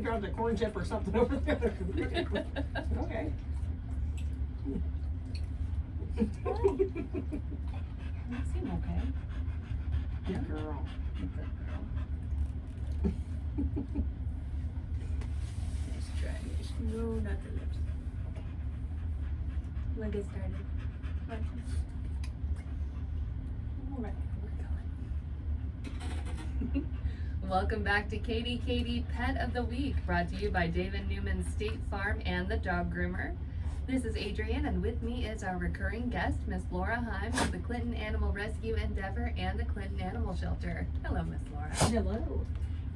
dropped a corn chip or something over there. Okay. You seem okay. Good girl. Good girl. Nice try. No, not the lips. We'll get started. Right. All right, we're going. Welcome back to KDKD Pet of the Week, brought to you by David Newman State Farm and the Dog Groomer. This is Adrianne, and with me is our recurring guest, Miss Laura Heim of the Clinton Animal Rescue Endeavor and the Clinton Animal Shelter. Hello, Miss Laura. Hello.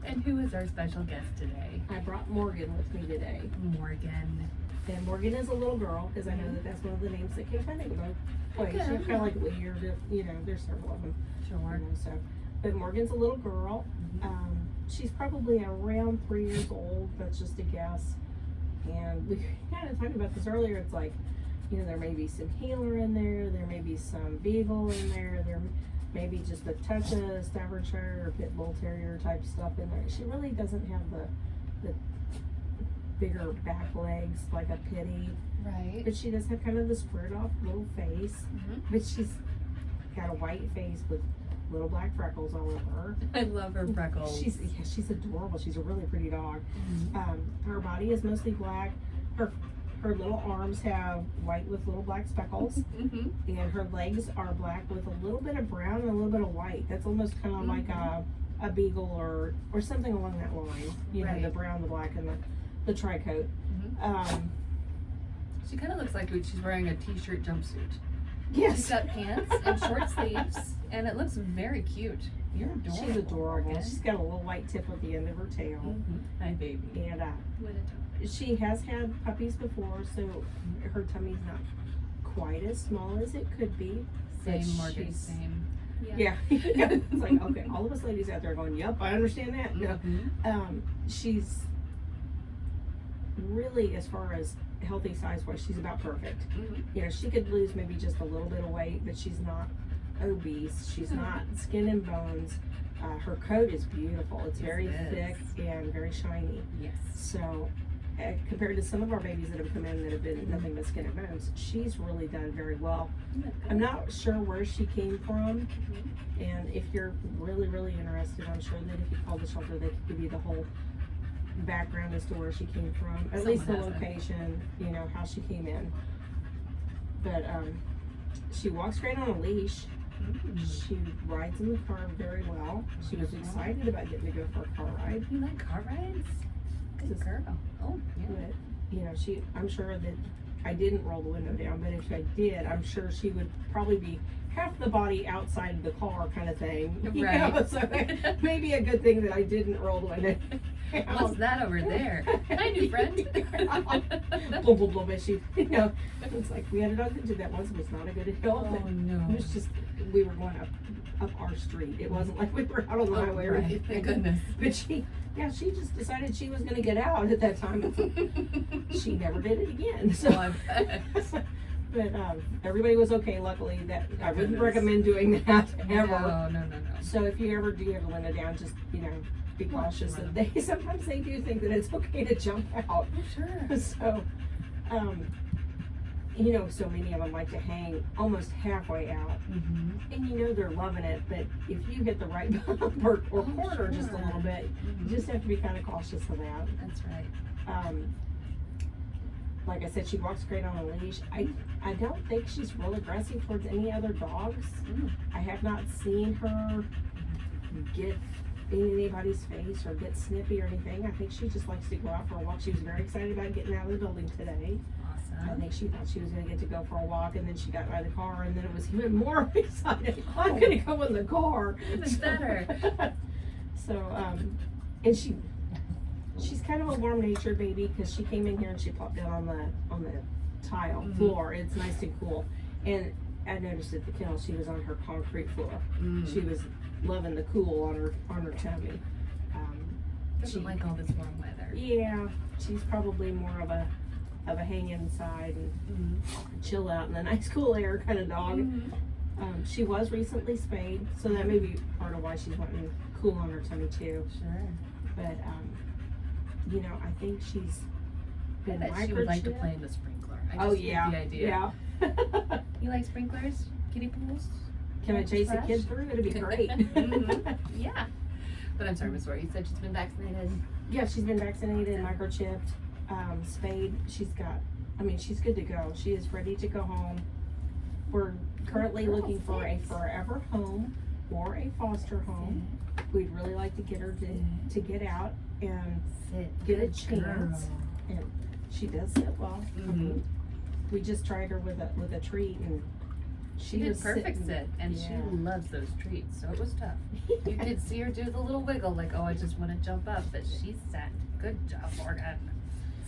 And who is our special guest today? I brought Morgan with me today. Morgan. And Morgan is a little girl, because I know that that's one of the names that came kind of both ways. Okay. She's kind of like weird, you know, there's several of them. Sure. You know, so. But Morgan's a little girl. She's probably around 3 years old, that's just a guess. And we kind of talked about this earlier. It's like, you know, there may be some healer in there may be some beagle in there may be just a touch of Staffordshire or Pit Bull Terrier type stuff in there. She really doesn't have the bigger back legs like a Pitty. Right. But she does have kind of the squared off little face. But she's got a white face with little black freckles all over her. I love her freckles. She's adorable. She's a really pretty dog. Her body is mostly black. Her little arms have white with little black speckles, and her legs are black with a little bit of brown and a little bit of white. That's almost kind of like a beagle or something along that line. You know, the brown, the black, and the tri-coat. She kind of looks like she's wearing a t-shirt jumpsuit. Yes. She's got pants and short sleeves, and it looks very cute. You're adorable. She's adorable. She's got a little white tip at the end of her tail. Hi, baby. And What a dog. she has had puppies before, so her tummy's not quite as small as it could be. Same, Morgan, same. Yeah. It's like, okay, all of us ladies out there going, yep, I understand that. No. She's really, as far as healthy size wise, she's about perfect. You know, she could lose maybe just a little bit of weight, but she's not obese. She's not skin and bones. Her coat is beautiful. It's very thick and very shiny. Yes. So compared to some of our babies that have come in that have been nothing but skin and bones, she's really done very well. I'm not sure where she came from, and if you're really, really interested, I'm sure that if you call the shelter, they could give you the whole background as to where she came from, at least the location, you know, how she came in. But she walks great on a leash. She rides in the car very well. She was excited about getting to go for a car ride. You like car rides? Good girl. Oh, yeah. But, you know, I'm sure that I didn't roll the window down, but if I did, I'm sure she would probably be half the body outside of the car kind of thing. You know? So maybe a good thing that I didn't roll the window down. What's that over there? Hi, new friend. Blah, blah, blah, but she, you know, it's like we had a dog that did that once. It was not a good hill. Oh, no. It was just, we were going up our street. It wasn't like we were out on the highway or anything. Thank goodness. But she just decided she was going to get out at that time. She never did it again. So, I bet. but everybody was okay, luckily. That I wouldn't recommend doing that ever. No. So if you ever do have a window down, just, you know, be cautious. And sometimes they do think that it's okay to jump out. Sure. So, you know, so many of them like to hang almost halfway out, and you know they're loving it. But if you hit the right bump or corner just a little bit, you just have to be kind of cautious of that. That's right. Like I said, she walks great on a leash. I don't think she's real aggressive towards any other dogs. I have not seen her get in anybody's face or get snippy or anything. I think she just likes to go out for a walk. She was very excited about getting out of the building today. Awesome. I think she thought she was going to get to go for a walk, and then she got out of the car, and then it was even more excited. I'm going to go in the car. Even better. So, and she's kind of a warm-natured baby, because she came in here and she plopped down on the tile floor. It's nice and cool. And I noticed at the kennel she was on her concrete floor. She was loving the cool on her tummy. Doesn't like all this warm weather. Yeah, she's probably more of a hang inside and chill out in the nice cool air kind of dog. She was recently spayed, so that may be part of why she's wanting cool on her tummy too. Sure. But you know, I think she's I been bet she would like to microchipped. play in the sprinkler. I Oh just yeah, get the idea. yeah. You like sprinklers? Kiddie pools? Can I chase a Splash? kid through? It'd be great. Mhm. Yeah. But I'm sorry, Miss Laura, you said she's been vaccinated. Yeah, she's been vaccinated, microchipped, spayed. She's good to go. She is ready to go home. We're currently looking for a forever home or a foster home. We'd really like to get her to get out and get a chance. And she does sit well. Mhm. We just tried her with a treat, and She did was perfect sitting- sit, and yeah. she loves those treats, so it was tough. You could see her do the little wiggle, like, oh, I just want to jump up, but she sat. Good job, Morgan.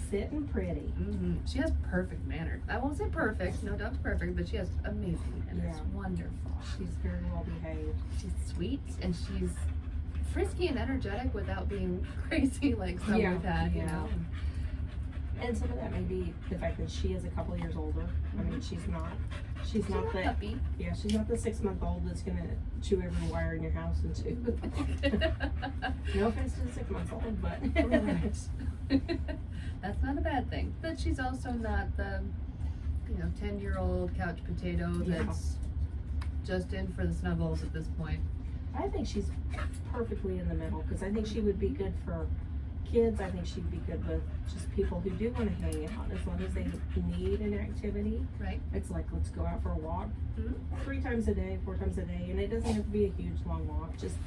Sitting pretty. Mm-hmm. She has perfect manners. I won't say perfect, no dog's perfect, but she has amazing manners. Yeah. Wonderful. She's very well behaved. She's sweet, and she's frisky and energetic without being crazy like some Yeah, we've had, you yeah. know. And some of that may be the fact that she is a couple years older. I mean, she's not She's a the puppy. yeah, she's not the 6-month-old that's gonna chew every wire in your house and chew. No offense to the 6-month-old, but Right. That's not a bad thing. But she's also not the, 10-year-old couch potato Yeah. that's just in for the snuggles at this point. I think she's perfectly in the middle because I think she would be good for kids. I think she'd be good with just people who do want to hang out as long as they need an activity. Right. It's like, let's go out for a walk Mhm. 3 times a day, 4 times a day, and it doesn't have to be a huge long walk. Just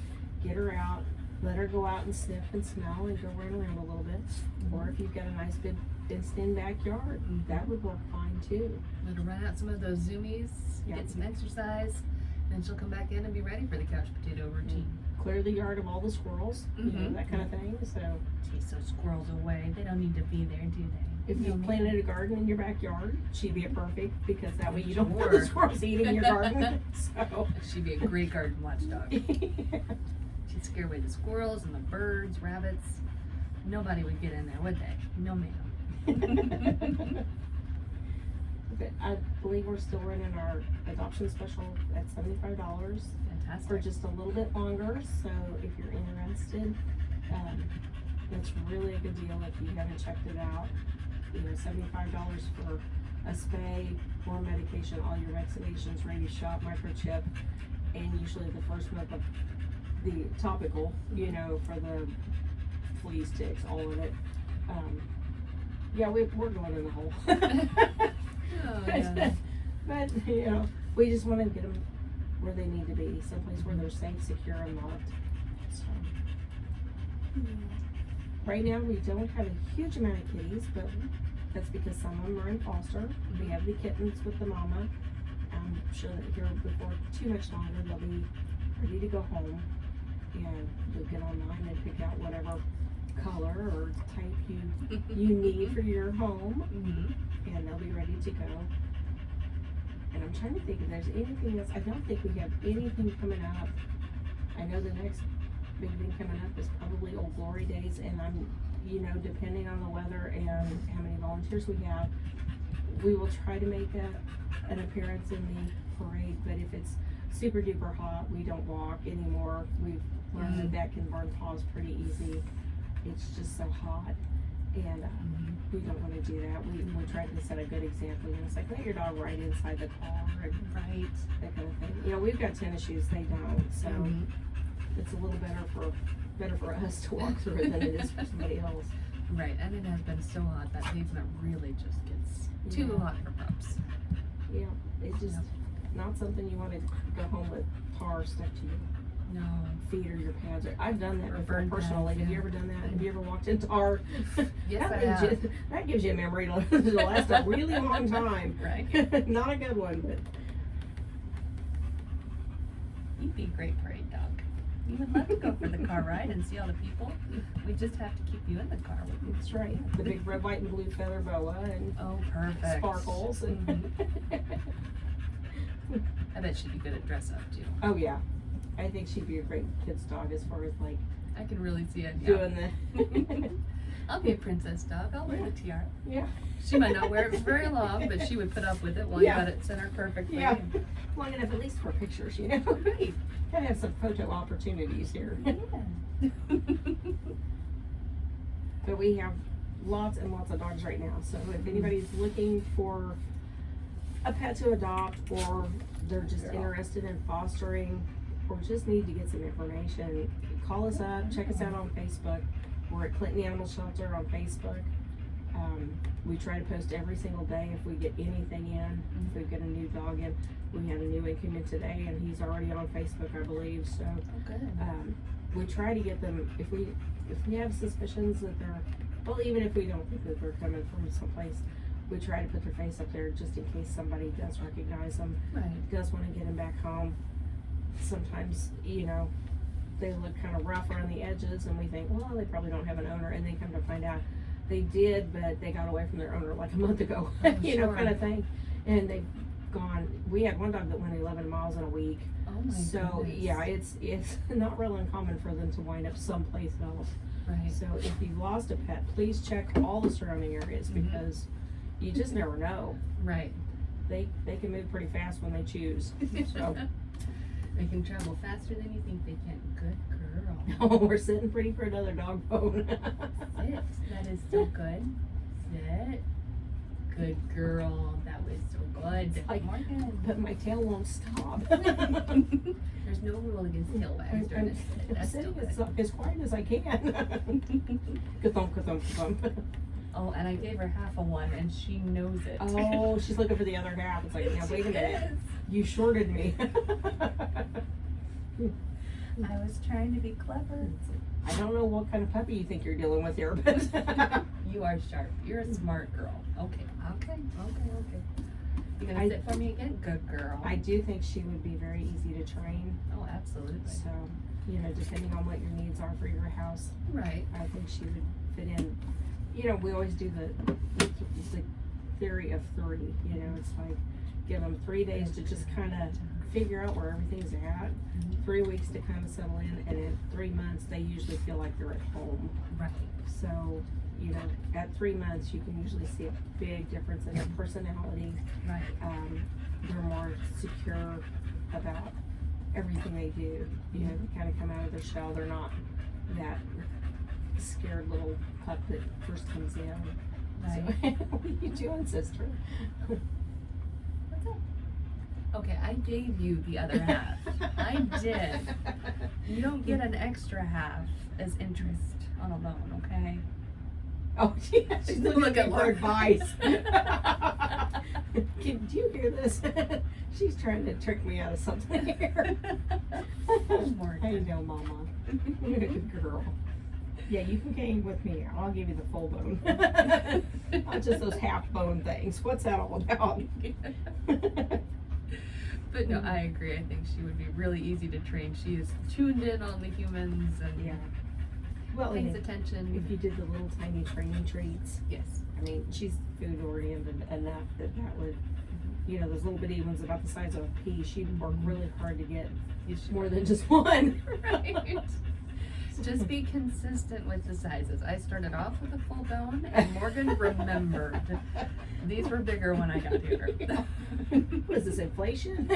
get her out, let her go out and sniff and smell and go run around a little bit. Or if you've got a nice big fenced-in backyard, that would work fine too. Let her run out some of those zoomies, Yeah. get some exercise, then she'll come back in and be ready for the couch potato routine. Clear the yard of all the squirrels, you know, Mhm. that kind of thing. So Chase those squirrels away. They don't need to be there, do they? if you No, planted a garden in your backyard, she'd be perfect because that way you don't have Sure. the squirrels eating your garden. So She'd be a great garden watchdog. She'd scare away the squirrels and the birds, rabbits. Nobody would get in there, would they? No, ma'am. But I believe we're still running our adoption special at $75 for Fantastic. just a little bit longer. So if you're interested, it's really a good deal if you haven't checked it out. You know, $75 for a spay, more medication, all your vaccinations, rabies shot, microchip, and usually the first month of the topical, you know, for the fleas, ticks, all of it. Yeah, we're going in the hole. Oh, yeah. But, you know, we just want to get them where they need to be, someplace where they're safe, secure, and loved. So, right now, we don't have a huge amount of kitties, but that's because some of them are in foster. We have the kittens with the mama. I'm sure that here before too much longer, they'll be ready to go home. And you'll get online and pick out whatever color or type you need for your home. Mm-hmm. And they'll be ready to go. And I'm trying to think if there's anything else. I don't think we have anything coming up. I know the next big thing coming up is probably Old Glory Days, and I'm, you know, depending on the weather and how many volunteers we have, we will try to make an appearance in the parade. But if it's super duper hot, we don't walk anymore. We've learned that can burn paws pretty easy. It's just so hot. And we don't want to do that. We try to set a good example. You know, it's like, let your dog right inside the car and Right. that kind of thing. You know, we've got tennis shoes, they don't, so it's a little better for us to walk through than it is for somebody else. Right, and it has been so hot that pavement really just gets too Yeah. hot for pups. Yeah, it's just not something you want to go home with tar stuck to your No. feet or your pads. I've done that Or before burn personally. pads, Have you yeah. ever done that? Have you ever walked in tar? Yes, I gives have. that gives you a memory to last a really long time. Right. Not a good one, but You'd be a great parade dog. You would love to go for the car ride and see all the people. We just have to keep you in the car with you. that's right. The big red, white, and blue feather boa and Oh, perfect. sparkles. And I bet she'd be good at dress up too. oh yeah, I think she'd be a great kid's dog as far as like I can really see it. Yeah. doing the. I'll be a princess dog. I'll wear the tiara. Yeah. She might not wear it very long, but she would put up with it while Yeah. you got it centered perfectly. Yeah. Long enough at least for pictures, you know. Right. Gotta have some photo opportunities here. Yeah. But we have lots and lots of dogs right now. So if anybody's looking for a pet to adopt, or they're just interested in fostering, or just need to get some information, call us up, check us out on Facebook. We're at Clinton Animal Shelter on Facebook. We try to post every single day if we get anything in. If we get a new dog in, we had a new one come in today, and he's already on Facebook, I believe. So we try to get them if we have suspicions that they're, well, even if we don't think that they're coming from someplace, we try to put their face up there just in case somebody does recognize them, does want to get them back home. Sometimes, you know, they look kind of rough around the edges, and we think, well, they probably don't have an owner, and then come to find out they did, but they got away from their owner like a month ago, you know, kind of thing. And they've gone. We had one dog that went 11 miles in a week. Oh my so goodness. yeah, it's not real uncommon for them to wind up someplace else. Right. So if you've lost a pet, please check all the surrounding areas, because you just never know. Right. They can move pretty fast when they choose. So. They can travel faster than you think they can. Good girl. Oh, we're sitting pretty for another dog bone. Sit. That is so good. Sit. Good girl. That was so good. Like, Morgan. but my tail won't stop. There's no rule against tail wags during this. That's still good. As quiet as I can. Ka-thump, ka-thump, ka-thump. Oh, and I gave her half a one, and she knows it. Oh, she's looking for the other half. It's like, now wait a minute. You shorted me. I was trying to be clever. I don't know what kind of puppy you think you're dealing with here, but You are sharp. You're a smart girl. Okay. You gonna sit for me again? Good girl. I do think she would be very easy to train. Oh, absolutely. So, you know, depending on what your needs are for your house, Right. I think she would fit in. You know, we always do the theory of 3. You know, it's like give them 3 days to just kind of figure out where everything's at, 3 weeks to kind of settle in, and in 3 months they usually feel like they're at home. Right. So, you know, at 3 months you can usually see a big difference in their personality. Right. They're more secure about everything they do. You know, they kind of come out of their shell. They're not that scared little pup that first comes in. Right. So, what are you doing, sister? What's up? Okay, I gave you the other half. I did. You don't get an extra half as interest on a loan, okay? Oh, yeah, she's looking for advice. Do you hear this? She's trying to trick me out of something here. How you doing, Mama? Good girl. Yeah, you can game with me. I'll give you the full bone. Not just those half bone things. What's that all about? But no, I agree. I think she would be really easy to train. She is tuned in on the humans and Well, pays and attention. if you did the little tiny training treats, Yes. I mean, she's food oriented enough that would, you know, those little bitty ones about the size of a pea, she'd work really hard to get more than just one. Right. Just be consistent with the sizes. I started off with a full bone, and Morgan remembered. These were bigger when I got here. What is this, inflation?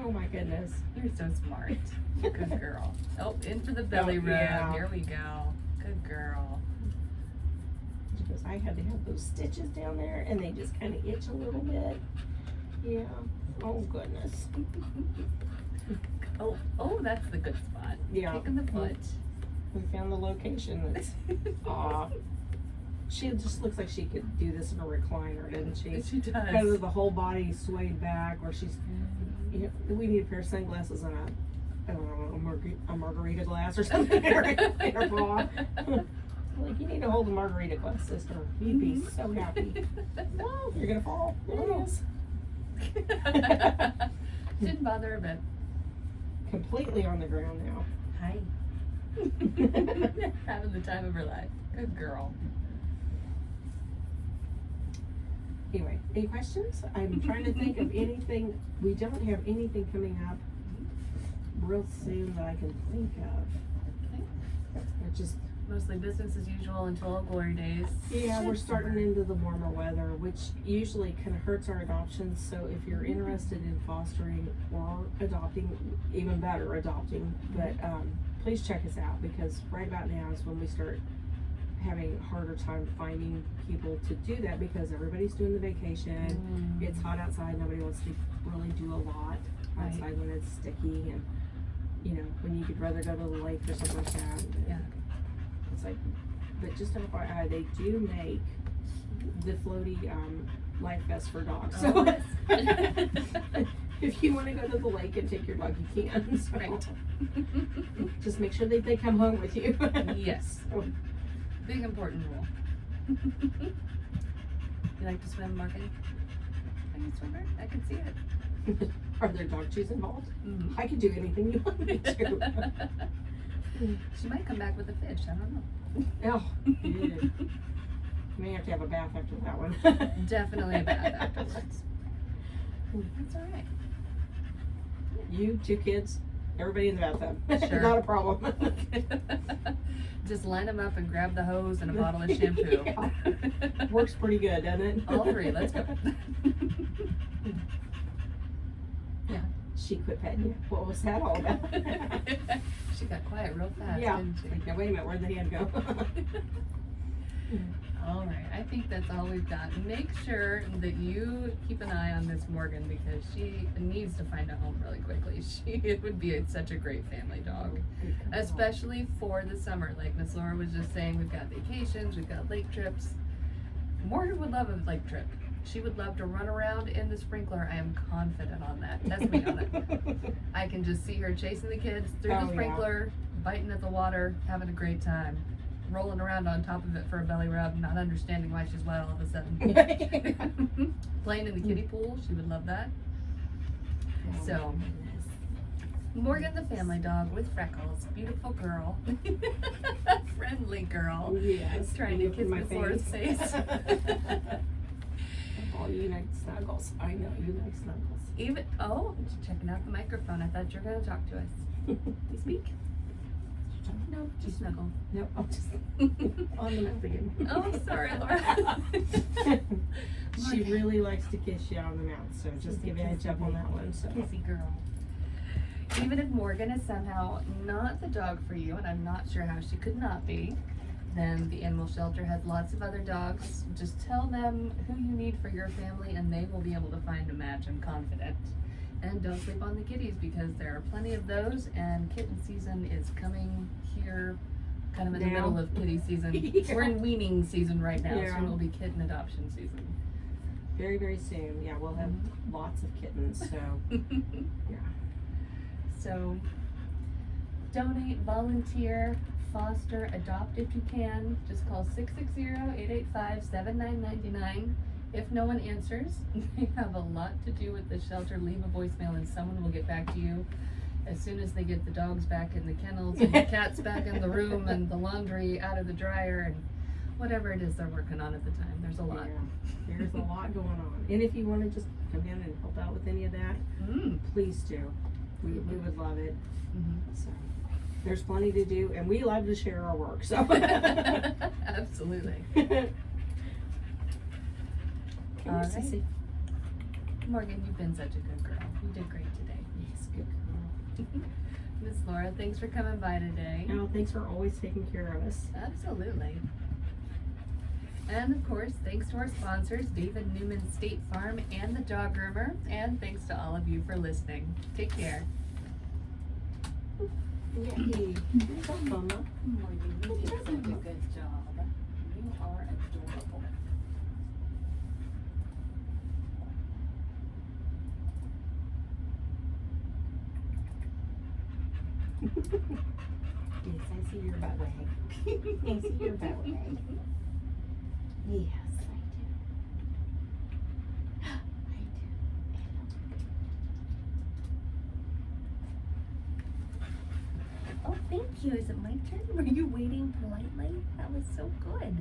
Oh my goodness. You're so smart. Good girl. Oh, into the belly rub. Yeah. Here we go. Good girl. She goes, I had to have those stitches down there, and they just kind of itch a little bit. Yeah. Oh goodness. Oh, that's the good spot. Yeah. Kicking the foot. We found the location that's, she just looks like she could do this in a recliner, doesn't she? She does. Kind of the whole body swayed back, or she's, you know, we need a pair of sunglasses and I don't know, a margarita glass or something in her paw. Like, you need to hold a margarita glass, sister. You'd be so happy. No, you're gonna fall. There it is. Didn't bother a bit. Completely on the ground now. Hi. Having the time of her life. Good girl. Anyway, any questions? I'm trying to think of anything. We don't have anything coming up real soon that I can think of. Okay. We're just, Mostly business as usual until all glory days. yeah, we're starting into the warmer weather, which usually kind of hurts our adoptions. So if you're interested in fostering or adopting, even better, adopting, but please check us out, because right about now is when we start having a harder time finding people to do that, because everybody's doing the vacation. It's hot outside, nobody wants to really do a lot outside when it's sticky, and you know, when you could rather go to the lake or something like that. Yeah. It's like, but just FYI, they do make the floaty life vest for dogs. So if you want to go to the lake and take your dog, you can. So. Right. Just make sure that they come home with you. Yes. So. Big important rule. You like to swim, Morgan? Are you a swimmer? I can see it. Are there dog chews involved? Mm-hmm. I could do anything you want me to. She might come back with a fish. I don't know. Oh, yeah. You may have to have a bath after that one. Definitely a bath afterwards. That's all right. You, 2 kids, everybody in the bathtub. Sure. Not a problem. Just line them up and grab the hose and a bottle of shampoo. Yeah. Works pretty good, doesn't it? All 3, let's go. Yeah. She quit petting you. What was that all about? She got quiet real fast, Yeah. didn't she? Like, now wait a minute, where'd the hand go? All right, I think that's all we've got. Make sure that you keep an eye on Miss Morgan, because she needs to find a home really quickly. It would be such a great family dog, especially for the summer. Like Miss Laura was just saying, we've got vacations, we've got lake trips. Morgan would love a lake trip. She would love to run around in the sprinkler. I am confident on that. Test me on it. I can just see her chasing the kids through the sprinkler, biting at the water, having a great time. Rolling around on top of it for a belly rub, not understanding why she's wet all of a sudden. Playing in the kiddie pool, she would love that. Oh, So, Morgan the family dog with freckles, beautiful girl, friendly girl. Yes. Trying to kiss my Miss Laura's face. Oh, you like snuggles. I know you like snuggles. Even checking out the microphone. I thought you were gonna talk to us. You speak? No, just snuggle. No, I'm just on the mouth again. Oh, sorry, Laura. She really likes to kiss you on the mouth, so just give you a heads up on that one. So. Kissy girl. Even if Morgan is somehow not the dog for you, and I'm not sure how she could not be, then the animal shelter has lots of other dogs. Just tell them who you need for your family, and they will be able to find a match. I'm confident. And don't sleep on the kitties, because there are plenty of those, and kitten season is coming here kind of in the middle of kitty season. Yeah. We're in weaning season right now, Yeah. so it'll be kitten adoption season. Very, very soon. Yeah, we'll have lots of kittens, so yeah. So donate, volunteer, foster, adopt if you can. Just call 660-885-7999. If no one answers, they have a lot to do with the shelter. Leave a voicemail and someone will get back to you as soon as they get the dogs back in the kennels and the cats back in the room and the laundry out of the dryer and whatever it is they're working on at the time. There's a lot. Yeah, there's a lot going on. And if you want to just come in and help out with any of that, please do. We would love it. So there's plenty to do, and we love to share our work. So Absolutely. All right. Morgan, you've been such a good girl. You did great today. Yes, good girl. Miss Laura, thanks for coming by today. Oh, thanks for always taking care of us. Absolutely. And of course, thanks to our sponsors, David Newman State Farm and the Dog Groomer. And thanks to all of you for listening. Take care. Yay. Good job, Mama. Morgan, you did such a good job. You are adorable. Yes, I see your butt wag. I see your butt wag. Yes, I do. I do. Oh, thank you. Is it my turn? Were you waiting politely? That was so good.